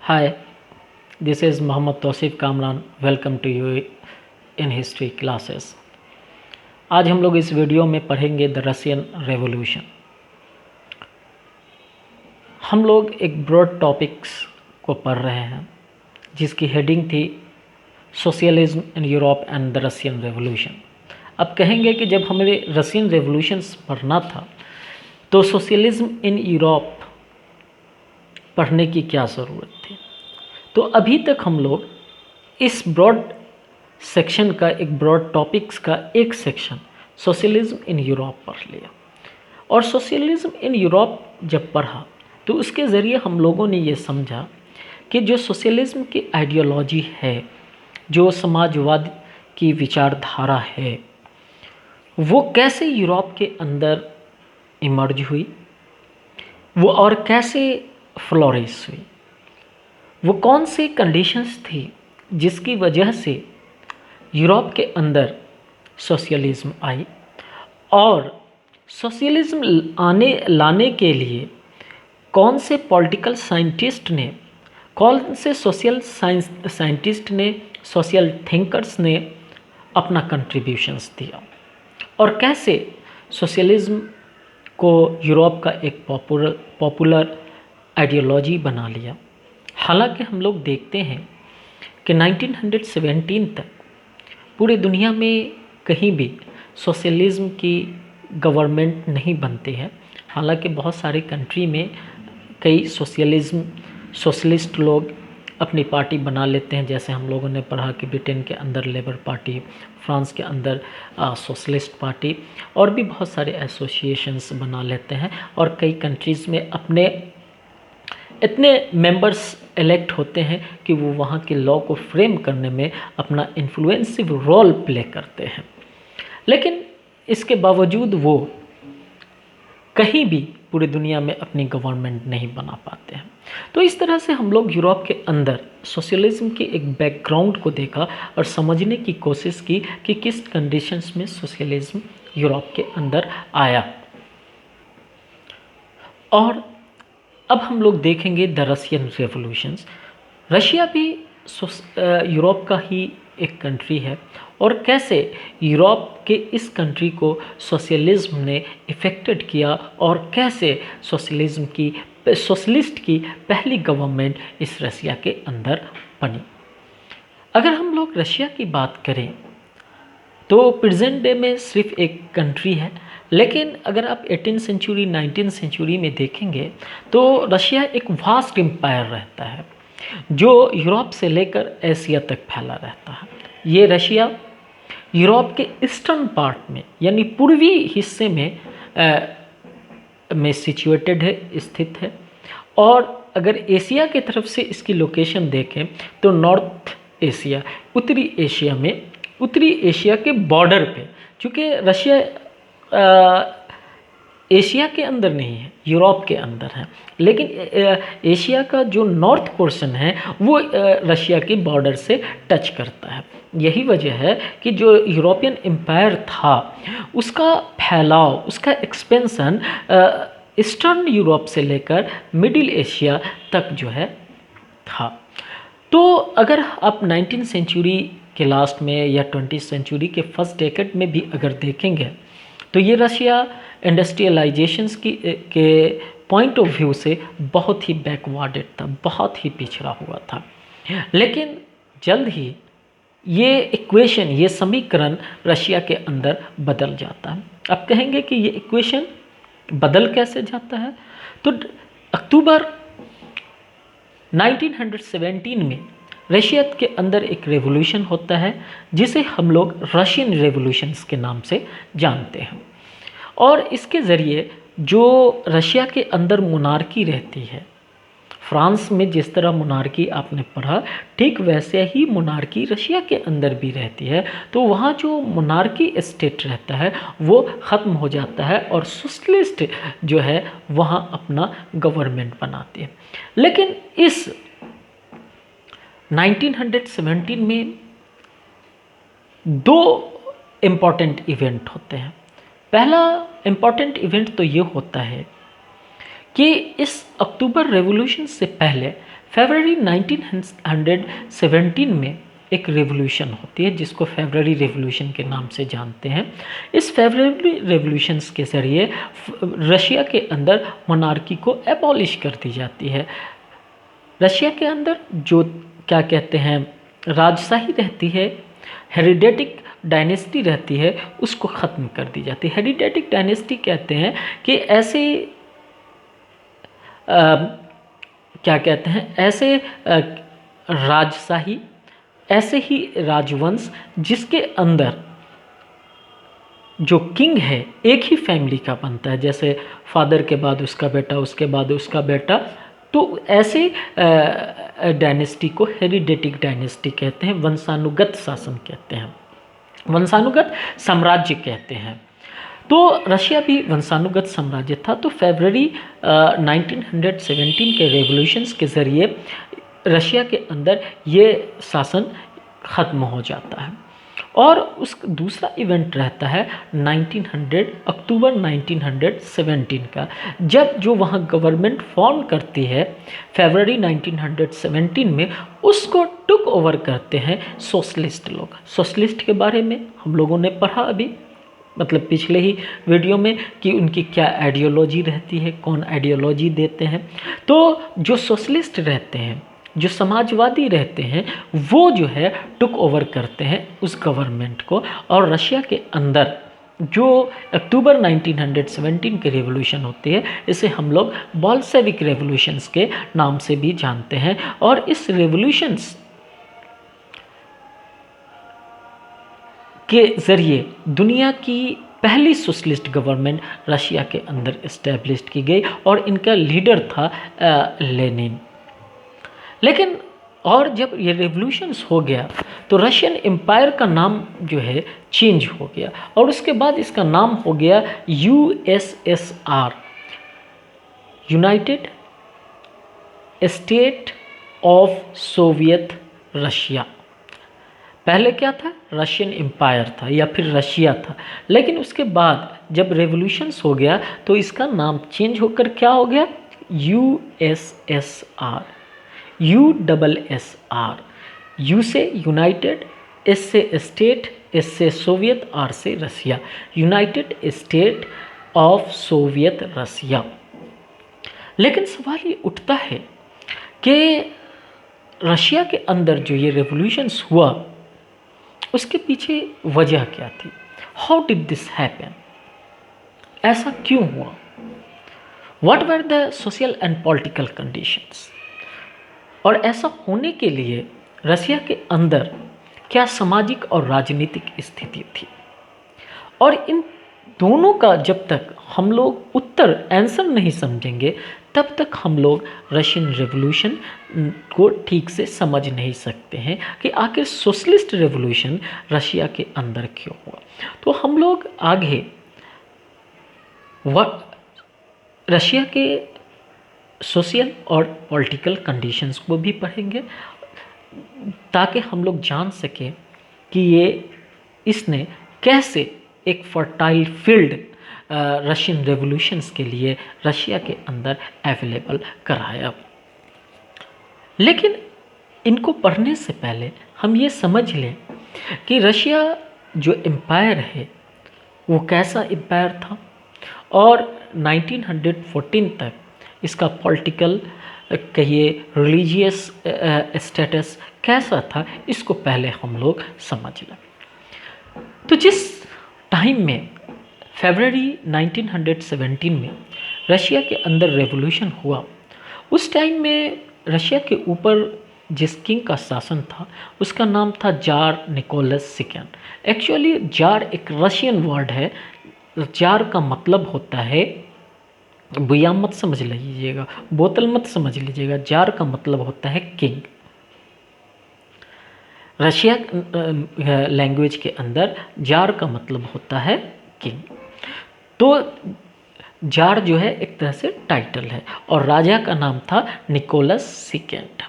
Hi, this is Mohammad Tausif Kamran. Welcome to you in history classes. आज हम लोग इस वीडियो में पढ़ेंगे द रशियन रेवोल्यूशन। हम लोग एक ब्रॉड टॉपिक्स को पढ़ रहे हैं जिसकी हेडिंग थी socialism in Europe and the Russian revolution. अब कहेंगे कि जब हमें रशियन रेवोल्यूशंस पढ़ना था तो सोशलिज्म इन यूरोप पढ़ने की क्या ज़रूरत थी। तो अभी तक हम लोग इस ब्रॉड सेक्शन का एक ब्रॉड टॉपिक्स का एक सेक्शन सोशलिज्म इन यूरोप पढ़ लिया, और सोशलिज्म इन यूरोप जब पढ़ा तो उसके ज़रिए हम लोगों ने ये समझा कि जो सोशलिज्म की आइडियोलॉजी है, जो समाजवाद की विचारधारा है, वो कैसे यूरोप के अंदर इमर्ज हुई, वो और कैसे फ्लोरिश हुई, वो कौन सी कंडीशंस थी जिसकी वजह से यूरोप के अंदर सोशलिज्म आई, और सोशलिज्म लाने के लिए कौन से पॉलिटिकल साइंटिस्ट ने, कौन से सोशल साइंटिस्ट ने, सोशल थिंकर्स ने अपना कंट्रीब्यूशंस दिया, और कैसे सोशलिज्म को यूरोप का एक पॉपुलर आइडियोलॉजी बना लिया। हालांकि हम लोग देखते हैं कि 1917 तक पूरी दुनिया में कहीं भी सोशलिज्म की गवर्नमेंट नहीं बनती है। हालांकि बहुत सारे कंट्री में कई सोशलिस्ट लोग अपनी पार्टी बना लेते हैं, जैसे हम लोगों ने पढ़ा कि ब्रिटेन के अंदर लेबर पार्टी, फ्रांस के अंदर सोशलिस्ट पार्टी, और भी बहुत सारे एसोसिएशंस बना लेते हैं, और कई कंट्रीज़ में अपने इतने मेंबर्स इलेक्ट होते हैं कि वो वहाँ के लॉ को फ्रेम करने में अपना इन्फ्लुएंसिव रोल प्ले करते हैं। लेकिन इसके बावजूद वो कहीं भी पूरी दुनिया में अपनी गवर्नमेंट नहीं बना पाते हैं। तो इस तरह से हम लोग यूरोप के अंदर सोशलिज्म की एक बैकग्राउंड को देखा और समझने की कोशिश की कि किस कंडीशंस में सोशलिज्म यूरोप के अंदर आया। और अब हम लोग देखेंगे द रशियन रेवोल्यूशंस। रशिया भी यूरोप का ही एक कंट्री है, और कैसे यूरोप के इस कंट्री को सोशलिज्म ने इफ़ेक्टेड किया, और कैसे सोशलिस्ट की पहली गवर्नमेंट इस रशिया के अंदर बनी। अगर हम लोग रशिया की बात करें तो प्रेजेंट डे में सिर्फ एक कंट्री है, लेकिन अगर आप 18th सेंचुरी 19th सेंचुरी में देखेंगे तो रशिया एक वास्ट एम्पायर रहता है जो यूरोप से लेकर एशिया तक फैला रहता है। ये रशिया यूरोप के ईस्टर्न पार्ट में यानी पूर्वी हिस्से में सिचुएटेड है, स्थित है। और अगर एशिया की तरफ से इसकी लोकेशन देखें तो नॉर्थ एशिया, उत्तरी एशिया के बॉर्डर पे, चूँकि रशिया एशिया के अंदर नहीं है, यूरोप के अंदर है, लेकिन एशिया का जो नॉर्थ पोर्शन है वो रशिया के बॉर्डर से टच करता है। यही वजह है कि जो यूरोपियन एम्पायर था उसका फैलाव, उसका एक्सपेंशन ईस्टर्न यूरोप से लेकर मिडिल एशिया तक जो है था। तो अगर आप 19th सेंचुरी के लास्ट में या 20th सेंचुरी के फर्स्ट डेकेड में भी अगर देखेंगे तो ये रशिया इंडस्ट्रियलाइजेशंस के पॉइंट ऑफ व्यू से बहुत ही बैकवर्डेड था, बहुत ही पिछड़ा हुआ था। लेकिन जल्द ही ये इक्वेशन, ये समीकरण रशिया के अंदर बदल जाता है। अब कहेंगे कि ये इक्वेशन बदल कैसे जाता है, तो अक्टूबर 1917 में रशिया के अंदर एक रेवोल्यूशन होता है जिसे हम लोग रशियन रेवोल्यूशंस के नाम से जानते हैं। और इसके ज़रिए जो रशिया के अंदर मोनार्की रहती है, फ्रांस में जिस तरह मोनार्की आपने पढ़ा ठीक वैसे ही मोनार्की रशिया के अंदर भी रहती है। तो वहाँ जो मोनार्की स्टेट रहता है वो ख़त्म हो जाता है और सोशलिस्ट जो है वहाँ अपना गवर्नमेंट बनाती है। लेकिन इस 1917 में दो इम्पॉर्टेंट इवेंट होते हैं। पहला इम्पॉर्टेंट इवेंट तो ये होता है कि इस अक्टूबर रेवोल्यूशन से पहले फरवरी 1917 में एक रेवोल्यूशन होती है जिसको फेब्रुअरी रेवोल्यूशन के नाम से जानते हैं। इस फेब्रुअरी रेवोल्यूशंस के ज़रिए रशिया के अंदर मोनार्की को एबॉलिश कर दी जाती है। रशिया के अंदर जो क्या कहते हैं राजशाही रहती है, हेरिडेटिक डायनेस्टी रहती है, उसको ख़त्म कर दी जाती है। हेरिडेटिक डायनेस्टी कहते हैं कि ऐसे क्या कहते हैं ऐसे राजशाही, ऐसे ही राजवंश जिसके अंदर जो किंग है एक ही फैमिली का बनता है, जैसे फादर के बाद उसका बेटा, उसके बाद उसका बेटा, तो ऐसे डायनेस्टी को हेरिडेटिक डायनेस्टी कहते हैं, वंशानुगत शासन कहते हैं, वंशानुगत साम्राज्य कहते हैं। तो रशिया भी वंशानुगत साम्राज्य था। तो फरवरी 1917 के रेवोल्यूशंस के ज़रिए रशिया के अंदर ये शासन ख़त्म हो जाता है। और उस दूसरा इवेंट रहता है 1900 अक्टूबर 1917 का, जब जो वहाँ गवर्नमेंट फॉर्म करती है फरवरी 1917 में, उसको टुक ओवर करते हैं सोशलिस्ट लोग। सोशलिस्ट के बारे में हम लोगों ने पढ़ा अभी, मतलब पिछले ही वीडियो में, कि उनकी क्या आइडियोलॉजी रहती है, कौन आइडियोलॉजी देते हैं। तो जो सोशलिस्ट रहते हैं, जो समाजवादी रहते हैं, वो जो है टुक ओवर करते हैं उस गवर्नमेंट को। और रशिया के अंदर जो अक्टूबर 1917 के रेवोल्यूशन होती है, इसे हम लोग बोल्शेविक रेवोल्यूशंस के नाम से भी जानते हैं। और इस रेवोल्यूशंस के ज़रिए दुनिया की पहली सोशलिस्ट गवर्नमेंट रशिया के अंदर इस्टेब्लिश की गई और इनका लीडर था लेनिन। लेकिन और जब ये रेवोल्यूशंस हो गया तो रशियन एम्पायर का नाम जो है चेंज हो गया, और उसके बाद इसका नाम हो गया USSR, United state of Soviet Russia. पहले क्या था? रशियन एम्पायर था या फिर रशिया था। लेकिन उसके बाद जब रेवोल्यूशंस हो गया तो इसका नाम चेंज होकर क्या हो गया? USSR, USSR। यू से यूनाइटेड, एस से स्टेट, एस से सोवियत, आर से रसिया, यूनाइटेड स्टेट ऑफ सोवियत रसिया। लेकिन सवाल ये उठता है कि रशिया के अंदर जो ये रेवोल्यूशंस हुआ उसके पीछे वजह क्या थी? How did this happen? ऐसा क्यों हुआ? What were the social and political conditions? और ऐसा होने के लिए रशिया के अंदर क्या सामाजिक और राजनीतिक स्थिति थी? और इन दोनों का जब तक हम लोग उत्तर आंसर नहीं समझेंगे तब तक हम लोग रशियन रेवोल्यूशन को ठीक से समझ नहीं सकते हैं कि आखिर सोशलिस्ट रेवोल्यूशन रशिया के अंदर क्यों हुआ। तो हम लोग आगे रशिया के सोशल और पॉलिटिकल कंडीशंस को भी पढ़ेंगे ताकि हम लोग जान सकें कि इसने कैसे एक फर्टाइल फील्ड रशियन रेवोल्यूशंस के लिए रशिया के अंदर अवेलेबल कराया। लेकिन इनको पढ़ने से पहले हम ये समझ लें कि रशिया जो एम्पायर है वो कैसा एम्पायर था और 1914 तक इसका पॉलिटिकल कहिए रिलीजियस स्टेटस कैसा था, इसको पहले हम लोग समझ लें। तो जिस टाइम में फरवरी 1917 में रशिया के अंदर रेवोल्यूशन हुआ, उस टाइम में रशिया के ऊपर जिस किंग का शासन था उसका नाम था tsar Nicholas second. Actually tsar एक रशियन वर्ड है। जार का मतलब होता है, बुया मत समझ लीजिएगा, बोतल मत समझ लीजिएगा, जार का मतलब होता है किंग। रशिया लैंग्वेज के अंदर जार का मतलब होता है किंग। तो जार जो है एक तरह से टाइटल है और राजा का नाम था निकोलस सेकंड।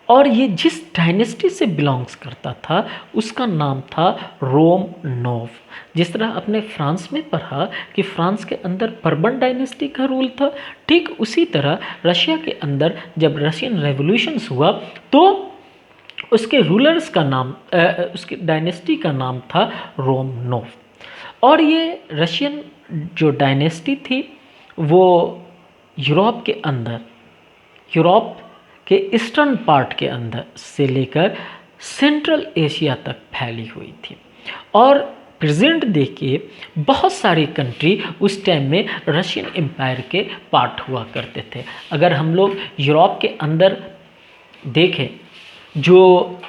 और ये जिस डायनेस्टी से बिलोंग्स करता था उसका नाम था रोमनोव। जिस तरह आपने फ्रांस में पढ़ा कि फ्रांस के अंदर बर्बन डायनेस्टी का रूल था, ठीक उसी तरह रशिया के अंदर जब रशियन रेवोल्यूशंस हुआ तो उसके रूलर्स का नाम उसकी डायनेस्टी का नाम था रोमनोव। और ये रशियन जो डायनेस्टी थी वो यूरोप के अंदर, यूरोप के ईस्टर्न पार्ट के अंदर से लेकर सेंट्रल एशिया तक फैली हुई थी। और प्रेजेंट देखिए बहुत सारी कंट्री उस टाइम में रशियन एम्पायर के पार्ट हुआ करते थे। अगर हम लोग यूरोप के अंदर देखें जो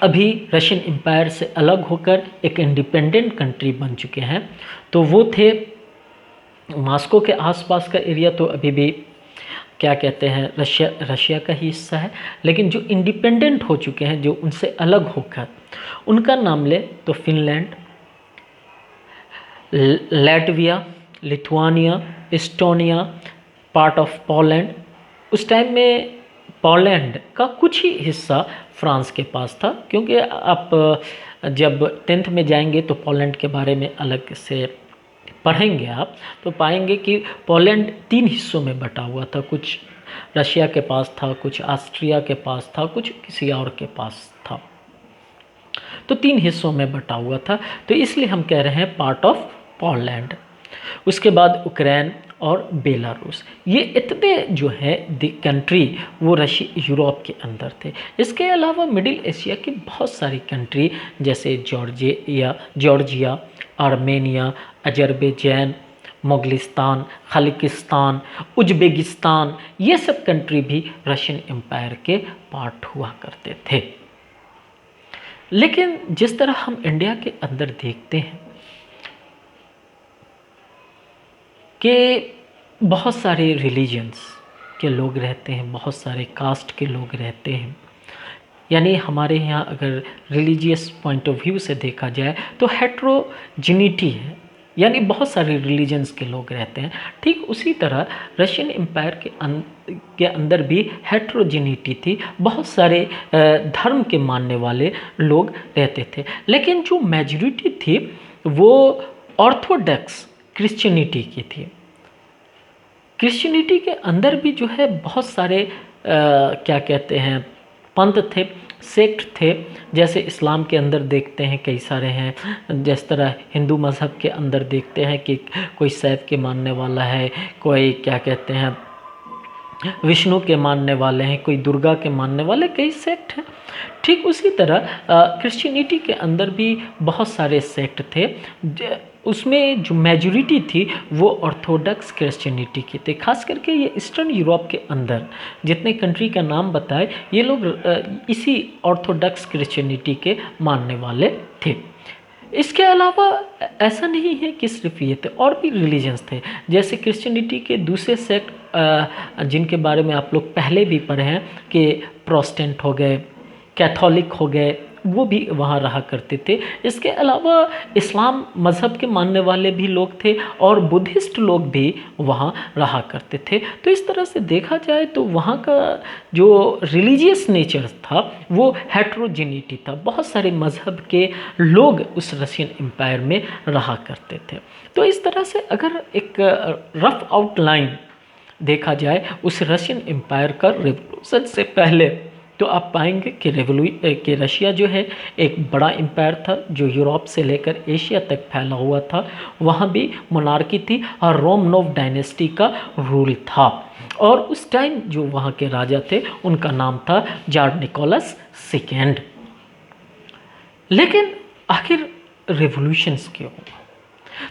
अभी रशियन एम्पायर से अलग होकर एक इंडिपेंडेंट कंट्री बन चुके हैं, तो वो थे मॉस्को के आसपास का एरिया तो अभी भी क्या कहते हैं रशिया का ही हिस्सा है, लेकिन जो इंडिपेंडेंट हो चुके हैं, जो उनसे अलग होकर, उनका नाम ले तो Finland, Latvia, Lithuania, Estonia, part of Poland. उस टाइम में पोलैंड का कुछ ही हिस्सा फ्रांस के पास था, क्योंकि आप जब 10th में जाएंगे तो पोलैंड के बारे में अलग से पढ़ेंगे आप, तो पाएंगे कि पोलैंड 3 हिस्सों में बटा हुआ था। कुछ रशिया के पास था, कुछ ऑस्ट्रिया के पास था, कुछ किसी और के पास था, तो 3 हिस्सों में बटा हुआ था। तो इसलिए हम कह रहे हैं पार्ट ऑफ पोलैंड। उसके बाद यूक्रेन और बेलारूस, ये इतने जो है द कंट्री वो यूरोप के अंदर थे। इसके अलावा मिडिल एशिया की बहुत सारी कंट्री जैसे जॉर्जिया, आर्मेनिया, अजरबैजान, मोगलिस्तान, खलिकिस्तान, उज्बेकिस्तान, ये सब कंट्री भी रशियन एम्पायर के पार्ट हुआ करते थे। लेकिन जिस तरह हम इंडिया के अंदर देखते हैं कि बहुत सारे रिलीजन्स के लोग रहते हैं, बहुत सारे कास्ट के लोग रहते हैं, यानी हमारे यहाँ अगर रिलीजियस पॉइंट ऑफ व्यू से देखा जाए तो हेट्रोजिनिटी है, यानी बहुत सारे रिलीजन्स के लोग रहते हैं। ठीक उसी तरह रशियन एम्पायर के अंदर भी हेट्रोजिनिटी थी, बहुत सारे धर्म के मानने वाले लोग रहते थे। लेकिन जो मेजॉरिटी थी वो ऑर्थोडॉक्स क्रिश्चियनिटी की थी। क्रिश्चियनिटी के अंदर भी जो है बहुत सारे क्या कहते हैं पंथ थे, सेक्ट थे। जैसे इस्लाम के अंदर देखते हैं कई सारे हैं, जिस तरह हिंदू मज़हब के अंदर देखते हैं कि कोई सैफ के मानने वाला है, कोई क्या कहते हैं विष्णु के मानने वाले हैं, कोई दुर्गा के मानने वाले, कई सेक्ट हैं। ठीक उसी तरह क्रिश्चियनिटी के अंदर भी बहुत सारे सेक्ट थे, उसमें जो मेजॉरिटी थी वो ऑर्थोडॉक्स क्रिश्चियनिटी की थे। खास करके ये ईस्टर्न यूरोप के अंदर जितने कंट्री का नाम बताए ये लोग इसी ऑर्थोडॉक्स क्रिश्चियनिटी के मानने वाले थे। इसके अलावा ऐसा नहीं है कि सिर्फ ये थे, और भी रिलीजन्स थे। जैसे क्रिश्चियनिटी के दूसरे सेक्ट जिनके बारे में आप लोग पहले भी पढ़े हैं कि प्रोटेस्टेंट हो गए, कैथोलिक हो गए, वो भी वहाँ रहा करते थे। इसके अलावा इस्लाम मज़हब के मानने वाले भी लोग थे और बुद्धिस्ट लोग भी वहाँ रहा करते थे। तो इस तरह से देखा जाए तो वहाँ का जो रिलीजियस नेचर था वो हेट्रोजिनिटी था, बहुत सारे मज़हब के लोग उस रशियन एम्पायर में रहा करते थे। तो इस तरह से अगर एक रफ आउटलाइन देखा जाए उस रशियन एम्पायर का रेवोल्यूशन से पहले, तो आप पाएंगे कि रशिया जो है एक बड़ा एम्पायर था जो यूरोप से लेकर एशिया तक फैला हुआ था। वहाँ भी मोनार्की थी और रोमनोव डायनेस्टी का रूल था। और उस टाइम जो वहाँ के राजा थे उनका नाम था जार निकोलस सेकेंड। लेकिन आखिर रेवोल्यूशंस क्यों हुआ?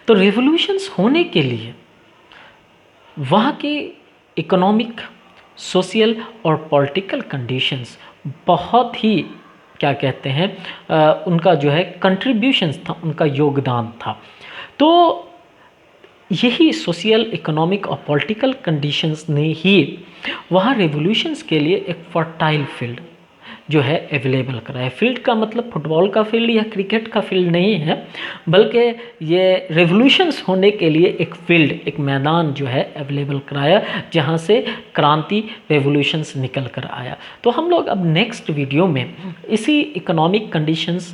तो रेवोल्यूशंस होने के लिए वहाँ की इकोनॉमिक, सोशल और पॉलिटिकल कंडीशंस बहुत ही क्या कहते हैं उनका जो है कंट्रीब्यूशंस था, उनका योगदान था। तो यही सोशल, इकोनॉमिक और पॉलिटिकल कंडीशंस ने ही वहाँ रेवोल्यूशंस के लिए एक फर्टाइल फील्ड जो है अवेलेबल कराया। फील्ड का मतलब फुटबॉल का फील्ड या क्रिकेट का फील्ड नहीं है, बल्कि ये रेवोल्यूशंस होने के लिए एक फील्ड, एक मैदान जो है अवेलेबल कराया, जहाँ से क्रांति रेवोल्यूशंस निकल कर आया। तो हम लोग अब नेक्स्ट वीडियो में इसी इकोनॉमिक कंडीशंस,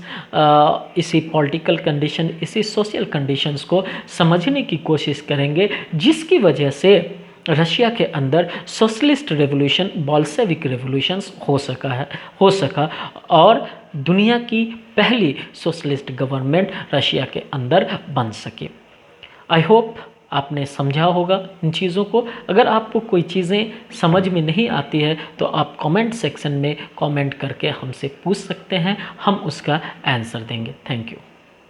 इसी पॉलिटिकल कंडीशन, इसी सोशल कंडीशंस को समझने की कोशिश करेंगे, जिसकी वजह से रशिया के अंदर सोशलिस्ट रेवोल्यूशन, बॉल्शेविक रेवोल्यूशंस हो सका और दुनिया की पहली सोशलिस्ट गवर्नमेंट रशिया के अंदर बन सके। आई होप आपने समझा होगा इन चीज़ों को। अगर आपको कोई चीज़ें समझ में नहीं आती है तो आप कमेंट सेक्शन में कमेंट करके हमसे पूछ सकते हैं, हम उसका आंसर देंगे। Thank you.